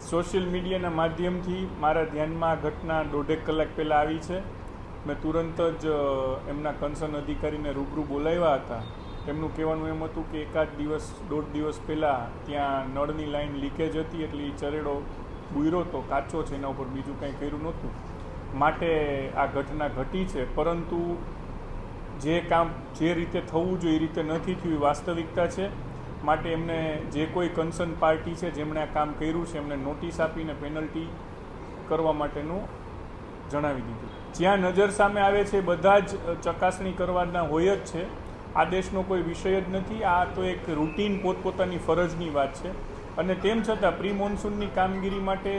Social મીડિયાના માધ્યમથી મારા ધ્યાનમાં આ ઘટના દોઢેક કલાક પહેલાં આવી છે. મેં તુરંત જ એમના કન્સર્ન અધિકારીને રૂબરૂ બોલાવ્યા હતા. એમનું કહેવાનું એમ હતું કે એકાદ દિવસ દોઢ દિવસ પહેલાં ત્યાં નળની લાઈન લીકેજ હતી, એટલે એ ચરેડો બુયરો તો કાચો છે, એના ઉપર બીજું કંઈ કર્યું નહોતું, માટે આ ઘટના ઘટી છે. પરંતુ જે કામ જે રીતે થવું જોઈએ એ રીતે નથી થયું, એ વાસ્તવિકતા છે. માટે એમને જે કોઈ કન્સર્ન પાર્ટી છે જેમણે આ કામ કર્યું છે એમને નોટિસ આપીને પેનલ્ટી કરવા માટેનું જણાવી દીધું. જ્યાં નજર સામે આવે છે બધા જ ચકાસણી કરવાના હોય જ છે. આ દેશનો કોઈ વિષય જ નથી. આ તો એક રૂટીન પોતપોતાની ફરજની વાત છે. અને તેમ છતાં પ્રી મોન્સૂનની કામગીરી માટે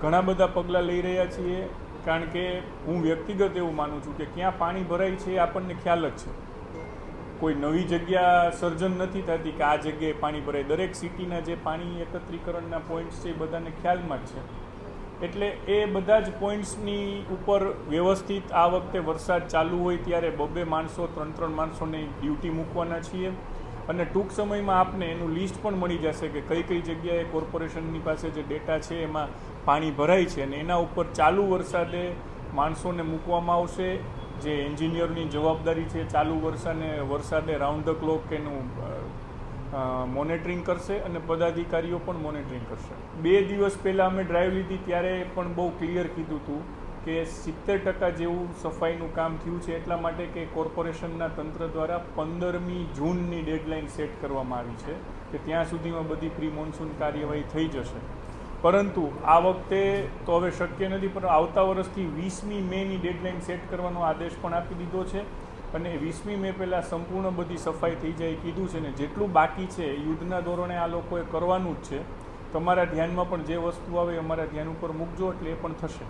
ઘણા બધા પગલાં લઈ રહ્યા છીએ. કારણ કે હું વ્યક્તિગત એવું માનું છું કે ક્યાં પાણી ભરાય છે એ આપણને ખ્યાલ જ છે. કોઈ નવી જગ્યા સર્જન નથી થતી કે આ જગ્યાએ પાણી ભરાય. દરેક સિટીના જે પાણી એકત્રીકરણના પોઈન્ટ્સ છે એ બધાને ખ્યાલમાં જ છે. એટલે એ બધા જ પોઈન્ટ્સની ઉપર વ્યવસ્થિત આ વખતે વરસાદ ચાલુ હોય ત્યારે 2-2 માણસો 3-3 માણસોની ડ્યુટી મૂકવાના છીએ. અને ટૂંક સમયમાં આપને એનું લિસ્ટ પણ મળી જશે કે કઈ કઈ જગ્યાએ કોર્પોરેશનની પાસે જે ડેટા છે એમાં પાણી ભરાય છે, અને એના ઉપર ચાલુ વરસાદે માણસોને મૂકવામાં આવશે. જે એન્જિનિયરની જવાબદારી છે ચાલુ વરસાદે રાઉન્ડ ધ ક્લોક એનું મોનિટરિંગ કરશે અને પદાધિકારીઓ પણ મોનિટરિંગ કરશે. 2 દિવસ પહેલાં અમે ડ્રાઈવ લીધી ત્યારે પણ બહુ ક્લિયર કીધું હતું કે 70% જેવું સફાઈનું કામ થયું છે, એટલા માટે કે કોર્પોરેશનના તંત્ર દ્વારા 15મી જૂનની ડેડલાઇન સેટ કરવામાં આવી છે કે ત્યાં સુધીમાં બધી પ્રી મોન્સૂન કાર્યવાહી થઈ જશે. પરંતુ આ વખતે તો હવે શક્ય નથી, પણ આવતા વર્ષથી 20મી મેની ડેડલાઇન સેટ કરવાનો આદેશ પણ આપી દીધો છે. અને 20મી મે પહેલાં સંપૂર્ણ બધી સફાઈ થઈ જાય કીધું છે. ને જેટલું બાકી છે યુદ્ધના ધોરણે આ લોકોએ કરવાનું જ છે. તમારા ધ્યાનમાં પણ જે વસ્તુ આવે અમારા ધ્યાન ઉપર મૂકજો, એટલે એ પણ થશે.